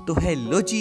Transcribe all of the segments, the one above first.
तो hello ji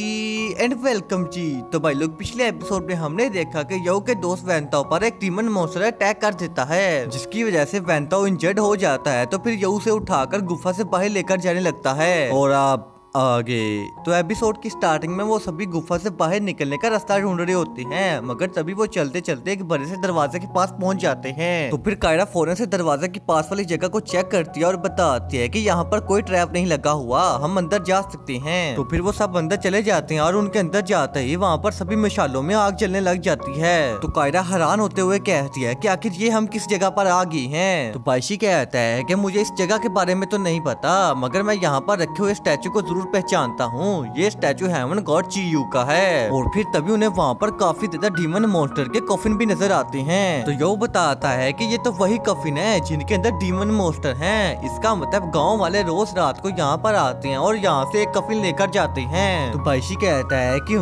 and welcome जी। तो भाई लोग पिछले एपिसोड में हमने देखा कि यो के दोस्त वैंताओ पर एक डीमन मॉन्स्टर अटैक कर देता है, जिसकी वजह से वैंताओ इंजर्ड हो जाता है। तो फिर यो उसे उठाकर गुफा से बाहर लेकर जाने लगता है। और आप आगे तो एपिसोड की स्टार्टिंग में वो सभी गुफा से बाहर निकलने का रास्ता ढूंढ रहे होते हैं, मगर तभी वो चलते चलते एक बड़े से दरवाजे के पास पहुंच जाते हैं। तो फिर कायरा फौरन से दरवाजे के पास वाली जगह को चेक करती है और बताती है कि यहाँ पर कोई ट्रैप नहीं लगा हुआ, हम अंदर जा सकते हैं। तो फिर वो सब अंदर चले जाते हैं और उनके अंदर जाते ही वहाँ पर सभी मशालों में आग जलने लग जाती है। तो कायरा हैरान होते हुए कहती है कि आखिर ये हम किस जगह पर आ गई हैं। तो बाइशी कहता है कि मुझे इस जगह के बारे में तो नहीं पता, मगर मैं यहाँ पर रखे हुए स्टैचू को पहचानता हूँ। ये स्टैचू हेवन गॉड चियू का है। और फिर तभी उन्हें वहाँ पर काफी ज्यादा डीमन मॉन्स्टर के कॉफिन भी नजर आते हैं। तो यो बताता है कि ये तो वही कॉफिन है जिनके अंदर डीमन मॉन्स्टर हैं। इसका मतलब गांव वाले रोज रात को यहाँ पर आते हैं और यहाँ से एक कॉफिन लेकर जाते हैं। तो बाइशी कहता है कि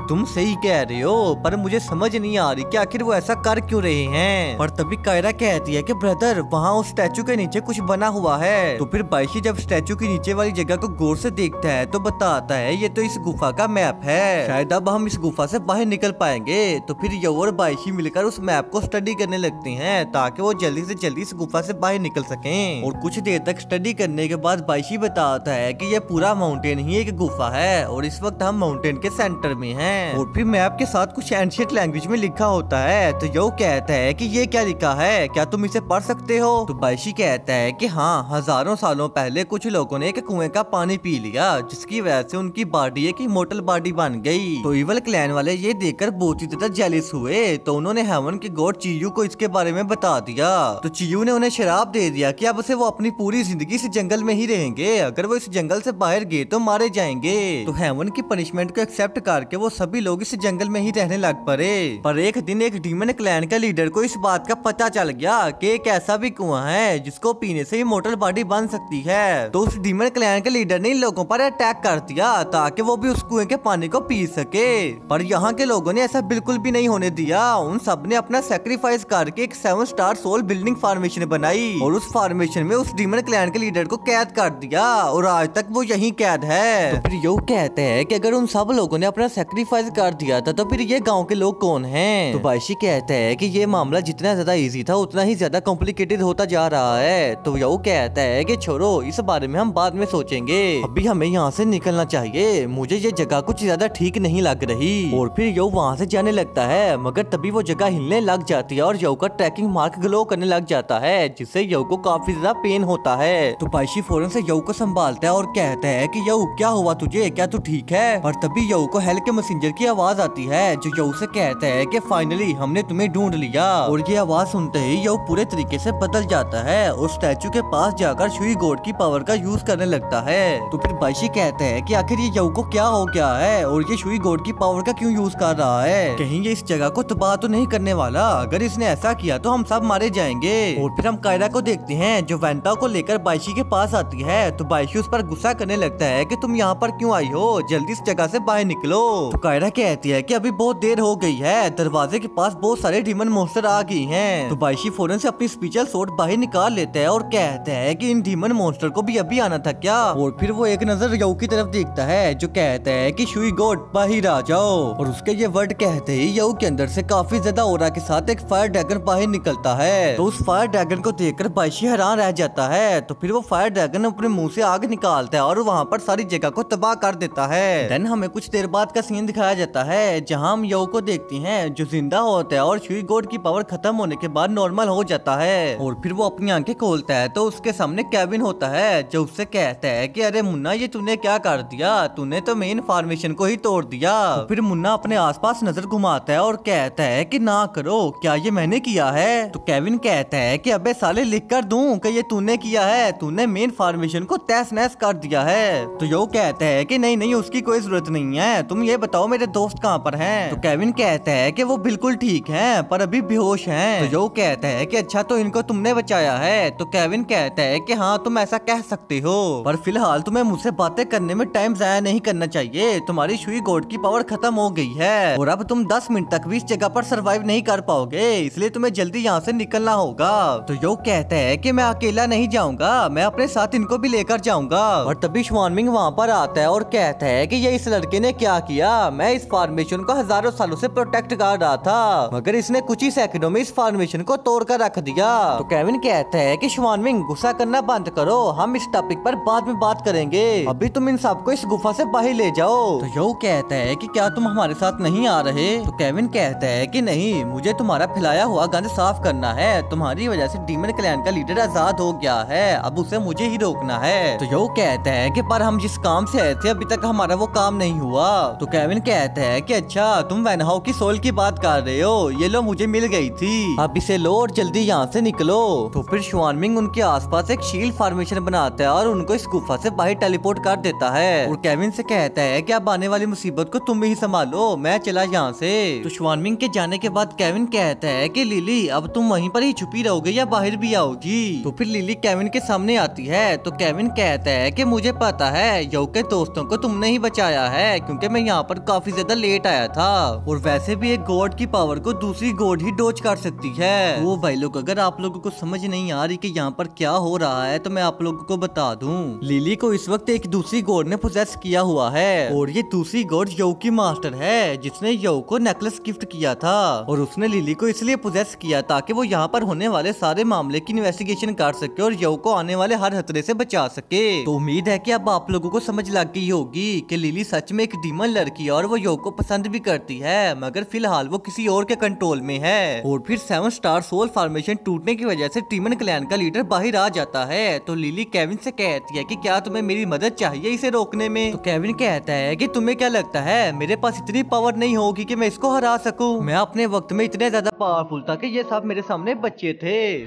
तुम सही कह रहे हो, पर मुझे समझ नहीं आ रही कि आखिर वो ऐसा कर क्यों रहे हैं। और तभी कायरा कहती है कि ब्रदर वहाँ उस स्टैचू के नीचे कुछ बना हुआ है। तो फिर बाइशी जब स्टैचू के नीचे वाली जगह को गौर से देखता है तो बताता है ये तो इस गुफा का मैप है, शायद अब हम इस गुफा से बाहर निकल पाएंगे। तो फिर यो और बाइशी मिलकर उस मैप को स्टडी करने लगते हैं ताकि वो जल्दी से जल्दी इस गुफा से बाहर निकल सकें। और कुछ देर तक स्टडी करने के बाद बाइशी बताता है कि ये पूरा माउंटेन ही एक गुफा है और इस वक्त हम माउंटेन के सेंटर में हैं। और फिर मैप के साथ कुछ एंशिएंट लैंग्वेज में लिखा होता है। तो यो कहता है कि ये क्या लिखा है, क्या तुम इसे पढ़ सकते हो। तो बाइशी कहता है कि हाँ, हजारों सालों पहले कुछ लोगों ने एक कुएं का पानी पी लिया, जिसकी वजह से उनकी बॉडी एक इमोर्टल बॉडी बन गई। तो इवल क्लैन वाले ये देखकर बहुत ही ज्यादा जेलिस हुए। तो उन्होंने हेवन के गॉड चियू को इसके बारे में बता दिया। तो चियू ने उन्हें शराब दे दिया कि अब से वो अपनी पूरी जिंदगी इस जंगल में ही रहेंगे, अगर वो इस जंगल से बाहर गए तो मारे जाएंगे। तो हेवन की पनिशमेंट को एक्सेप्ट करके वो सभी लोग इस जंगल में ही रहने लग पड़े। पर एक दिन एक डीमन क्लैन का लीडर को इस बात का पता चल गया कि एक ऐसा भी कुआं है जिसको पीने से इमोर्टल बॉडी बन सकती है। तो उस डीमन क्लैन के लीडर ने इन लोगों पर अटैक कर दिया ताकि वो भी उस कुएं के पानी को पी सके। पर यहाँ के लोगों ने ऐसा बिल्कुल भी नहीं होने दिया। उन सब ने अपना सेक्रीफाइस करके एक 7 स्टार सोल बिल्डिंग फॉर्मेशन बनाई और उस फॉर्मेशन में उस डीमन क्लैन के लीडर को कैद कर दिया और आज तक वो यहीं कैद है। तो फिर यो कहते हैं कि अगर उन सब लोगों ने अपना सेक्रीफाइस कर दिया था तो फिर ये गाँव के लोग कौन है। तो बाइशी कहते हैं कि ये मामला जितना ज्यादा इजी था उतना ही ज्यादा कॉम्प्लिकेटेड होता जा रहा है। तो यो कहता है कि छोड़ो, इस बारे में हम बाद में सोचेंगे, अभी हमें यहाँ से निकलना चाहिए, मुझे ये जगह कुछ ज्यादा ठीक नहीं लग रही। और फिर यो वहाँ से जाने लगता है, मगर तभी वो जगह हिलने लग जाती है और यो का ट्रैकिंग मार्क ग्लो करने लग जाता है, जिससे यो को काफी ज्यादा पेन होता है। तो बाइशी फौरन से यो को संभालता है और कहता है कि यो क्या हुआ तुझे, क्या तू ठीक है। और तभी यो को हेल के मैसेंजर की आवाज आती है जो यो से कहता है कि फाइनली हमने तुम्हें ढूंढ लिया। और ये आवाज सुनते ही यो पूरे तरीके से बदल जाता है और स्टैचू के पास जाकर शुई गॉड की पावर का यूज करने लगता है। तो फिर बाइशी कहते हैं कि आखिर ये यो को क्या हो गया है और ये शुई गॉड की पावर का क्यों यूज कर रहा है, कहीं ये इस जगह को तबाह तो नहीं करने वाला, अगर इसने ऐसा किया तो हम सब मारे जाएंगे। और फिर हम कायरा को देखते हैं जो वैंताओ को लेकर बाइशी के पास आती है। तो बाइशी उस पर गुस्सा करने लगता है कि तुम यहाँ पर क्यों आई हो, जल्दी इस जगह से बाहर निकलो। तो कायरा कहती है कि अभी बहुत देर हो गई है, दरवाजे के पास बहुत सारे डीमन मॉन्स्टर आ गई हैं। तो बाइशी फौरन से अपनी स्पेशल सोर्ड बाहर निकाल लेता है और कहता है कि इन डीमन मॉन्स्टर को भी अभी आना था क्या। और फिर वो एक नजर यो की तरफ देखता है जो कहता है कि शुई गॉड बाहर आ जाओ। और उसके ये वर्ड कहते ही यो के अंदर से काफी ज्यादा ऑरा के साथ एक फायर ड्रैगन बाहर निकलता है। तो उस फायर ड्रैगन को देखकर बाइशी हैरान रह जाता है। तो फिर वो फायर ड्रैगन अपने मुंह से आग निकालता है और वहाँ पर सारी जगह को तबाह कर देता है। देन हमें कुछ देर बाद का सीन दिखाया जाता है जहाँ हम यो को देखते हैं जो जिंदा होता है और शुई गॉड की पावर खत्म होने के बाद नॉर्मल हो जाता है। और फिर वो अपनी आंखें खोलता है तो उसके सामने केविन होता है जो उससे कहता है कि अरे मुन्ना, ये तूने क्या कर दिया, तूने तो मेन फॉर्मेशन को ही तोड़ दिया। तो फिर मुन्ना अपने आसपास नजर घुमाता है और कहता है कि ना करो, क्या ये मैंने किया है। तो केविन कहता है कि अबे साले लिख कर दूं कि ये तूने किया है, तूने मेन फॉर्मेशन को तहस नहस कर दिया है। तो यो कहता है कि नहीं नहीं, उसकी कोई जरूरत नहीं है, तुम ये बताओ मेरे दोस्त कहाँ पर हैं। तो केविन कहता है कि वो बिल्कुल ठीक हैं पर अभी बेहोश हैं। तो यो कहता है कि अच्छा, तो इनको तुमने बचाया है। तो केविन कहता है कि हाँ, तुम ऐसा कह सकते हो, पर फिलहाल तुम्हें मुझसे से बातें करने में टाइम जाया नहीं करना चाहिए। तुम्हारी शुई गॉड की पावर खत्म हो गई है और अब तुम 10 मिनट तक भी इस जगह पर सरवाइव नहीं कर पाओगे, इसलिए तुम्हें जल्दी यहाँ से निकलना होगा। तो यो कहता है कि मैं अकेला नहीं जाऊंगा, मैं अपने साथ इनको भी लेकर जाऊंगा। और तभी श्वानमिंग वहाँ पर आता है और कहता है कि ये इस लड़के ने क्या किया, मैं इस फॉर्मेशन को हजारों सालों से प्रोटेक्ट कर रहा था, मगर इसने कुछ ही सेकंडों में इस फॉर्मेशन को तोड़ कर रख दिया। तो केविन कहता है कि श्वानमिंग गुस्सा करना बंद करो, हम इस टॉपिक पर बाद में बात करेंगे, अभी तुम इन सबको इस गुफा से बाहर ले जाओ। तो यो कहता है कि क्या तुम हमारे साथ नहीं आ रहे? तो केविन कहता है कि नहीं, मुझे तुम्हारा फैलाया हुआ गंद साफ करना है, तुम्हारी वजह से डीमन क्लैन का लीडर आजाद हो गया है, अब उसे मुझे ही रोकना है। तो यो कहता है कि पर हम जिस काम से आए थे अभी तक हमारा वो काम नहीं हुआ। तो केविन कहता है कि अच्छा तुम वैनहाउ की सोल की बात कर रहे हो, ये लो मुझे मिल गई थी, अब इसे लो और जल्दी यहाँ से निकलो। तो फिर श्वानमिंग उनके आसपास एक शील्ड फॉर्मेशन बनाता है और उनको इस गुफा से बाहर टेलीपोर्ट कर देता है और केविन से कहता है कि अब आने वाली मुसीबत को तुम ही संभालो, मैं चला यहाँ से। तो श्वानमिंग के जाने के बाद केविन कहता है कि लिली अब तुम वहीं पर ही छुपी रहोगे या बाहर भी आओगी? तो फिर लिली केविन के सामने आती है। तो केविन कहता है कि मुझे पता है यो के दोस्तों को तुमने ही बचाया है, क्योंकि मैं यहाँ पर काफी ज्यादा लेट आया था और वैसे भी एक गॉड की पावर को दूसरी गॉड ही डोज कर सकती है। वो भाई लोग अगर आप लोगों को समझ नहीं आ रही कि यहाँ पर क्या हो रहा है तो मैं आप लोगों को बता दूं, लिली को इस वक्त एक दूसरी गॉड ने पोजेस किया हुआ है और ये दूसरी गॉड यो की मास्टर है, जिसने यो को नेकलेस गिफ्ट किया था और उसने लिली को इसलिए पोजेस किया ताकि वो यहाँ पर होने वाले सारे मामले की इन्वेस्टिगेशन कर सके और यो को आने वाले हर खतरे से बचा सके। तो उम्मीद है कि अब आप लोगों को समझ लग गई होगी कि लिली सच में एक डीमन लड़की है और वो यो को पसंद भी करती है, मगर फिलहाल वो किसी और के कंट्रोल में है। और फिर 7 स्टार सोल फॉर्मेशन टूटने की वजह से डीमन क्लैन का लीडर बाहर आ जाता है। तो लिली केविन से कहती है कि क्या तुम्हें मेरी मदद चाहिए इसे रोकने में? तो केविन कहता है कि तुम्हें क्या लगता है मेरे पास इतनी पावर नहीं होगी कि मैं इसको हरा सकूं? मैं अपने वक्त में इतने ज्यादा पावरफुल था कि ये सब मेरे सामने बच्चे थे।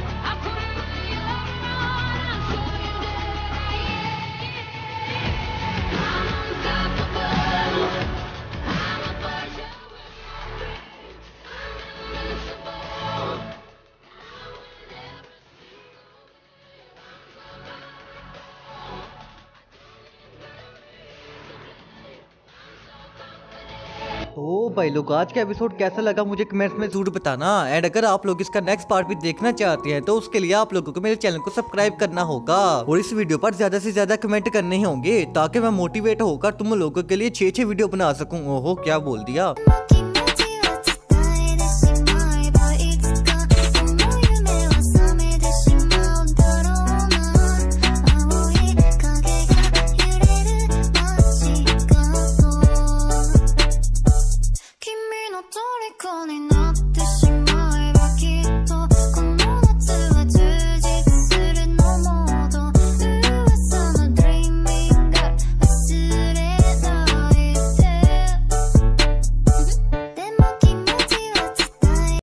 तो भाई लोग आज का एपिसोड कैसा लगा मुझे कमेंट्स में जरूर बताना। एंड अगर आप लोग इसका नेक्स्ट पार्ट भी देखना चाहते हैं तो उसके लिए आप लोगों को मेरे चैनल को सब्सक्राइब करना होगा और इस वीडियो पर ज्यादा से ज्यादा कमेंट करने होंगे ताकि मैं मोटिवेट होकर तुम लोगों के लिए 6 वीडियो बना सकूं। ओहो क्या बोल दिया।